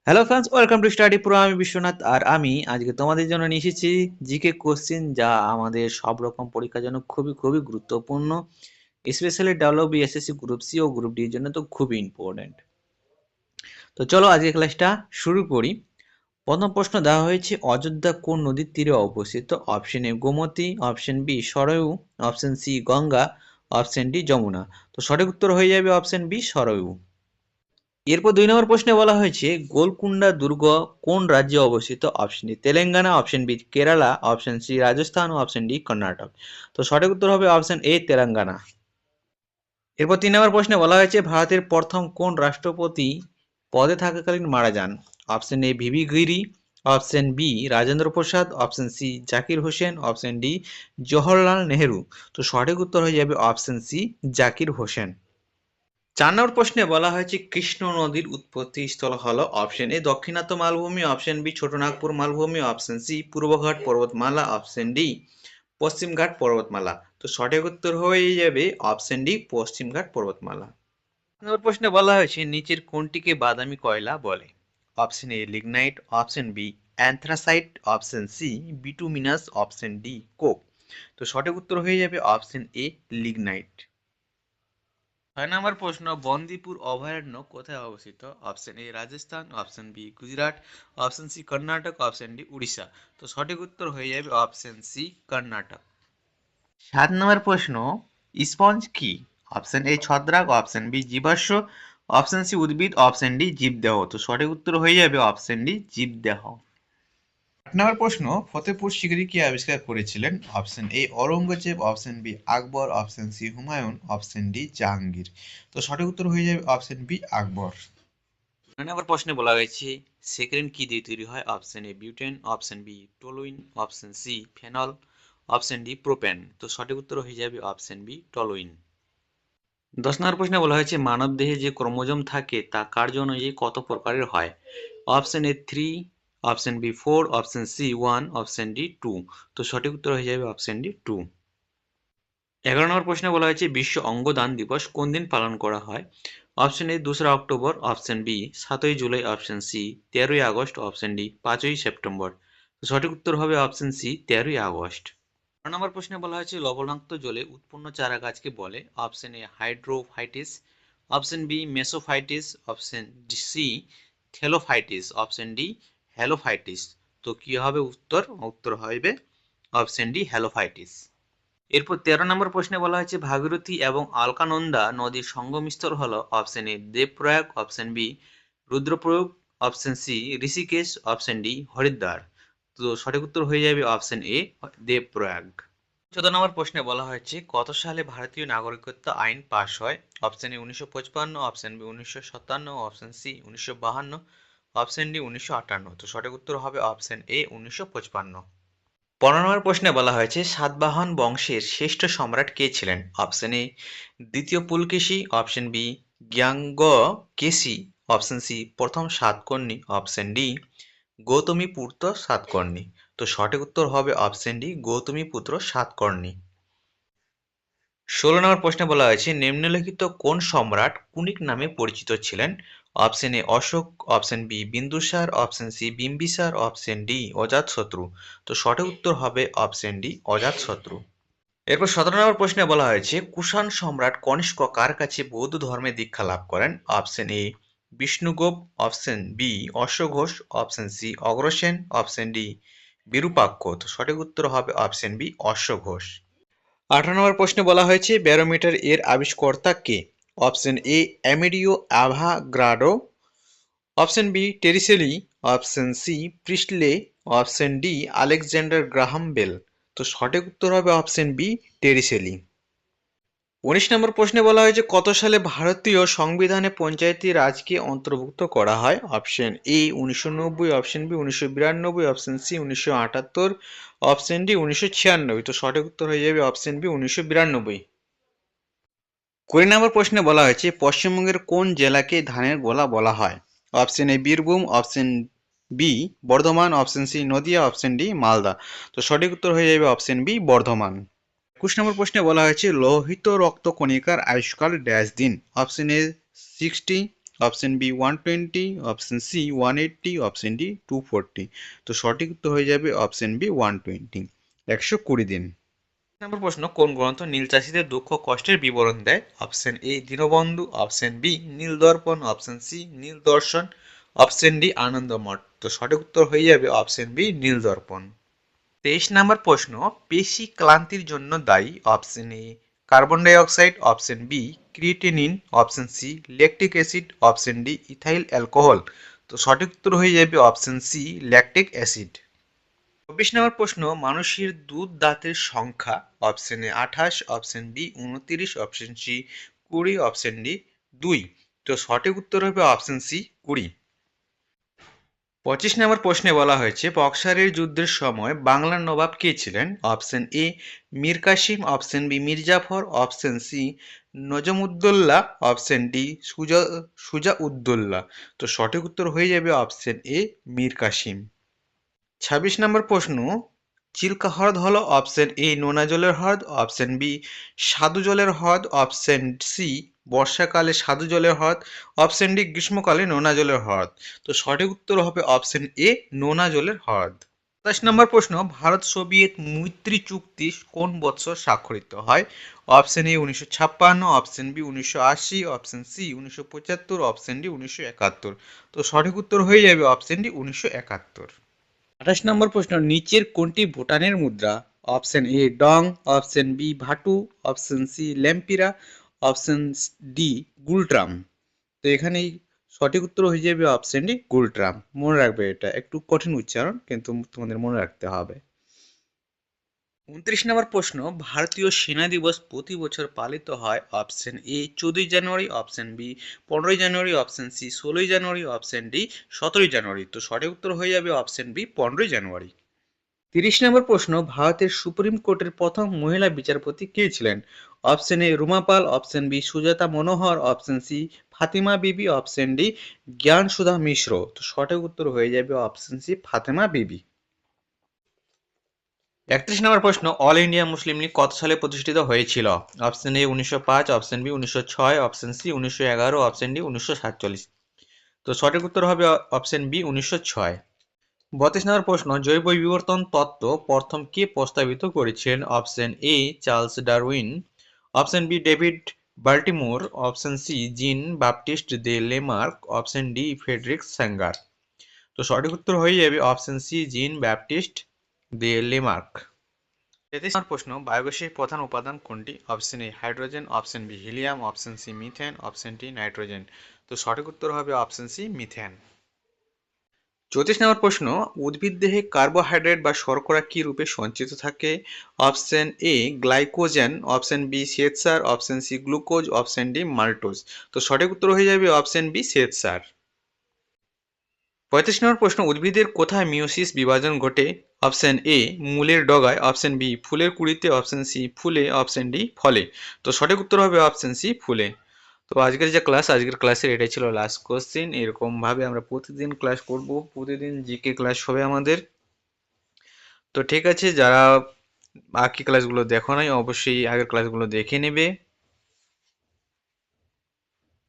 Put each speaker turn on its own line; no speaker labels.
Hello friends, welcome to study pro. আমি বিশ্বনাথ আর আমি আজকে তোমাদের জন্য নিয়ে এসেছি জিকে কোশ্চেন, যা আমাদের সব রকম পরীক্ষার জন্য খুবই খুবই গুরুত্বপূর্ণ। Specially WB, SSC group C ও গ্রুপ ডি এর জন্য তো খুবই ইম্পর্টেন্ট। তো চলো আজকে ক্লাসটা শুরু করি। প্রথম প্রশ্ন দেওয়া হয়েছে, অযোধ্যা কোন নদীর তীরে অবস্থিত? Option A Gomti, option B Saryu, option C Ganga, option D Yamuna. তো সঠিক উত্তর হয়ে যাবে অপশন বি সরয়ু। এরপর 2 নম্বর প্রশ্নে বলা হয়েছে, গোলকুন্ডা দুর্গ কোন রাজ্যে অবস্থিত? Option A Telangana, option B Kerala, option C Rajasthan, option D Karnataka. তো সঠিক উত্তর হবে অপশন এ তেলেঙ্গানা। এরপর 3 নম্বর প্রশ্নে বলা হয়েছে, ভারতের প্রথম কোন রাষ্ট্রপতি পদে থাকাকালীন মারা যান? Option A VV Giri, option B Rajendra Prasad, option C Zakir Hussain, option D Jawaharlal Nehru. তো সঠিক উত্তর হয়ে যাবে অপশন সি জাকির হোসেন। 4 নম্বর প্রশ্নে বলা হয়েছে, কৃষ্ণ নদীর উৎপত্তি স্থল হলো? অপশন এ দক্ষিণাত্য মালভূমি, অপশন বি ছোটনাগপুর মালভূমি, অপশন সি পূর্বঘাট পর্বতমালা, অপশন ডি পশ্চিমঘাট পর্বতমালা। তো সঠিক উত্তর হয়ে যাবে অপশন ডি পশ্চিমঘাট পর্বতমালা। 5 নম্বর প্রশ্নে বলা হয়েছে, নিচের কোনটিকে বাদামি কয়লা বলে? Option A lignite, option B anthracite, option C bituminous, option D coke. তো সঠিক উত্তর হয়ে যাবে অপশন এ লিগনাইট। 6 নম্বর প্রশ্ন, বন্দিপুর অভয়ারণ্য কোথায় অবস্থিত? Option A Rajasthan, option B Gujarat, option C Karnataka, option D Orissa. তো সঠিক উত্তর হয়ে যাবে অপশন সি কর্ণাটক। 7 নম্বর প্রশ্ন, স্পঞ্জ কি? অপশন এ ছত্রাক, অপশন বি জীবাশ্ম, অপশন সি উদ্ভিদ, অপশন ডি জীবদেহ। তো সঠিক উত্তর হয়ে যাবে অপশন ডি জীবদেহ। 8 নম্বর প্রশ্ন, ফতেপুর সিক্রি কে আবিষ্কার করেছিলেন? Option A Aurangzeb, option B Akbar, option C Humayun, option D Jahangir. তো সঠিক উত্তর হয়ে যাবে অপশন বি আকবর। 9 নম্বর প্রশ্নে বলা হয়েছে, সেকেন্ড কি দিয়ে তৈরি হয়? Option A butane, option B toluene, option C phenol, option D propane. তো সঠিক উত্তর হয়ে যাবে অপশন বি টলুইন। 10 নম্বর প্রশ্নে বলা হয়েছে, মানব দেহে যে ক্রোমোজোম থাকে তা কার্য অনুযায়ী কত প্রকারের হয়? Option A 3, option B 4, option C 1, option D 2। তো সঠিক উত্তর হয়ে যাবে অপশন ডি 2। 11 নম্বর প্রশ্নে বলা হয়েছে, বিশ্ব অঙ্গদান দিবস কোন দিন পালন করা হয়? অপশন এ 2রা অক্টোবর, অপশন বি 7ই জুলাই, অপশন সি 13ই আগস্ট, অপশন ডি 5ই সেপ্টেম্বর। তো সঠিক উত্তর হবে অপশন সি 13ই আগস্ট। 12 নম্বর প্রশ্নে বলা হয়েছে, লবণাক্ত জলে উৎপন্ন চারা গাছকে বলে? Option A hydrophytes, option B mesophytes, option C thallophytes, option D halophytes. তো কি হবে উত্তর? উত্তর হবে অপশন ডি হ্যালোফাইটিস। এরপর 13 নম্বর প্রশ্নে বলা হয়েছে, ভাগীরথী এবং আলকানন্দা নদীর সঙ্গমস্থল হলো? Option A Devprayag, option B Rudraprayag, option C Rishikesh, option D Haridwar. তো সঠিক উত্তর হয়ে যাবে অপশন এ দেবপ্রয়াগ। 14 নম্বর প্রশ্নে বলা হয়েছে, কত সালে ভারতীয় নাগরিকত্ব আইন পাশ হয়? Option A 1955, option B 1957, option C 1952, option D 1958। তো সঠিক উত্তর হবে অপশন এ 1955। 15 নম্বর প্রশ্নে বলা হয়েছে, সাতবাহন বংশের শ্রেষ্ঠ সম্রাট কে ছিলেন? অপশন এ দ্বিতীয় পুলকেশী, অপশন বি জ্ঞানগকেশী, অপশন সি প্রথম সাতকর্ণী, অপশন ডি গৌতমীপুত্র সাতকর্ণী। তো সঠিক উত্তর হবে অপশন ডি গৌতমীপুত্র সাতকর্ণী। 16 নম্বর প্রশ্নে বলা হয়েছে, নিম্নলিখিত কোন সম্রাট কুনিক নামে পরিচিত ছিলেন? Option A Ashoka, option B Bindusara, option C Bimbisara, option D Ajatashatru. তো সঠিক উত্তর হবে অপশন ডি অজাতশত্রু। এরপর 17 নম্বর প্রশ্নে বলা হয়েছে, কুষাণ সম্রাট কনিষ্ক কার কাছে বৌদ্ধ ধর্মে দীক্ষা লাভ করেন? Option A Vishnugupta, option B অশ্বঘোষ, option C Agrasena, option D Virupaksha. তো সঠিক উত্তর হবে অপশন বি অশ্বঘোষ। 18 নম্বর প্রশ্নে বলা হয়েছে, ব্যারোমিটার এর আবিষ্কর্তা কে? Option A Amedeo Avogadro, option B Torricelli, option C Priestley, option D Alexander Graham Bell. তো সঠিক উত্তর হবে অপশন বি টেরিসেলি। 19 নম্বর প্রশ্নে বলা হয়েছে, কত সালে ভারতীয় সংবিধানে পঞ্চায়েতি রাজকে অন্তর্ভুক্ত করা হয়? Option A 1990, option B 1992, option C 1978, option D 1996। তো সঠিক উত্তর হয়ে যাবে অপশন বি 1992। 20 নম্বর প্রশ্নে বলা হয়েছে, পশ্চিমবঙ্গের কোন জেলাকে ধানের গোলা বলা হয়? Option A Birbhum, option B Bardhaman, option C Nadia, option D Malda. তো সঠিক উত্তর হয়ে যাবে অপশন বি বর্ধমান। 21 নম্বর প্রশ্নে বলা হয়েছে, লোহিত রক্ত কণিকার আয়ুষ্কাল ড্যাশ দিন? Option A 60,
option B 120, option C 180, option D 240। তো সঠিক উত্তর হয়ে যাবে অপশন বি 120, 120 দিন।
নম্বর প্রশ্ন, কোন গ্রন্থ নীল চাষীদের দুঃখ কষ্টের বিবরণ দেয়? Option A Dinabandhu, option B Nil Darpan, option C নীল দর্শন, অপশন ডি আনন্দমঠ। তো সঠিক উত্তর হয়ে যাবে অপশন বি নীল দর্পণ। 23 নম্বর প্রশ্ন, পেশি ক্লান্তির জন্য দায়ী? Option A carbon dioxide, option B creatinine, option C lactic acid, option D ethyl alcohol. তো সঠিক উত্তর হয়ে যাবে অপশন সি ল্যাকটিক অ্যাসিড। 24 নম্বর প্রশ্ন, মানুষের দুধ দাঁতের সংখ্যা? Option A 28, option B 29, option C 20, option D 2। তো সঠিক উত্তর হবে অপশন সি 20। 25 নম্বর প্রশ্নে বলা হয়েছে, বক্সারের যুদ্ধের সময় বাংলার নবাব কে ছিলেন? Option A Mir Qasim, option B Mir Jafar, option C Najmuddaula, option D Shuja Uddaula. তো সঠিক উত্তর হয়ে যাবে অপশন এ মীর কাসিম। 26 নম্বর প্রশ্ন, চিল্কা হ্রদ হলো অপশন এ নোনা জলের হ্রদ, অপশন বি স্বাদু জলের হ্রদ, অপশন সি বর্ষাকালে স্বাদু জলের হ্রদ, অপশন ডি গ্রীষ্মকালে নোনা জলের হ্রদ। তো সঠিক উত্তর হবে অপশন এ নোনা জলের হ্রদ। 27 নম্বর প্রশ্ন, ভারত সোভিয়েত মৈত্রী চুক্তি কোন বছর স্বাক্ষরিত হয়? Option A 1956, option B 1980, option C 1975, option D 1971। তো সঠিক উত্তর হয়ে যাবে অপশন ডি 1971। 28 নম্বর প্রশ্ন, নিচের কোনটি ভুটানের মুদ্রা? Option A dong, option B ভাটু, option C lempira, option D ngultrum. তো এখানেই সঠিক উত্তর হয়ে যাবে অপশন ডি গুলট্রাম। মনে রাখবে, এটা একটু কঠিন উচ্চারণ, কিন্তু তোমাদের মনে রাখতে হবে। 29 নম্বর প্রশ্ন, ভারতীয় সেনা দিবস প্রতি বছর পালিত হয়? অপশন এ 14 জানুয়ারি, অপশন বি 15 জানুয়ারি, অপশন সি 16 জানুয়ারি, অপশন ডি 17 জানুয়ারি। তো সঠিক উত্তর হয়ে যাবে অপশন বি 15 জানুয়ারি। 30 নম্বর প্রশ্ন, ভারতের সুপ্রিম কোর্টের প্রথম মহিলা বিচারপতি কে ছিলেন? Option A Ruma Pal, option B Sujata Manohar, option C Fatima Bibi, option D জ্ঞান সুধা মিশ্র। তো সঠিক উত্তর হয়ে যাবে অপশন সি ফাতেমা বিবি। 31 নম্বর প্রশ্ন, অল ইন্ডিয়া মুসলিম লীগ কত সালে প্রতিষ্ঠিত হয়েছিল? Option A 1905, option B 1906, option C 1911, option D 1947। তো সঠিক উত্তর হবে অপশন বি 1906। 32 নম্বর প্রশ্ন, জৈব বিবর্তন তত্ত্ব প্রথম কে প্রস্তাবিত করেছিলেন? Option A Charles Darwin, option B David Baltimore, option C Jean Baptiste de Lamarck, option D Frederick Sanger. তো সঠিক উত্তর হয়ে যাবে option C Jean Baptiste de Lamarck. 33 নম্বর প্রশ্ন, বায়োগ্যাসের প্রধান উপাদান কোনটি? Option A hydrogen, option B helium, option C methane, option D nitrogen. তো সঠিক উত্তর হবে অপশন সি মিথেন। 34 নম্বর প্রশ্ন, উদ্ভিদ দেহে কার্বোহাইড্রেট বা শর্করা কি রূপে সঞ্চিত থাকে? Option A glycogen, option B শ্বেতসার, option C glucose, option D maltose. তো সঠিক উত্তর হয়ে যাবে অপশন বি শ্বেতসার। 35 নম্বর প্রশ্ন, উদ্ভিদের কোথায় মিওসিস বিভাজন ঘটে? অপশন এ মূলের ডগায়, অপশন বি ফুলের কুঁড়িতে, অপশন সি ফুলে, অপশন ডি ফলে। তো সঠিক উত্তর হবে অপশন সি ফুলে। তো আজকের ক্লাসের এটাই ছিল লাস্ট কোশ্চেন। এরকম ভাবে আমরা প্রতিদিন ক্লাস করব, প্রতিদিন জিকে ক্লাস হবে আমাদের। তো ঠিক আছে, যারা বাকি ক্লাসগুলো দেখো নাই অবশ্যই আগের ক্লাসগুলো দেখে নেবে।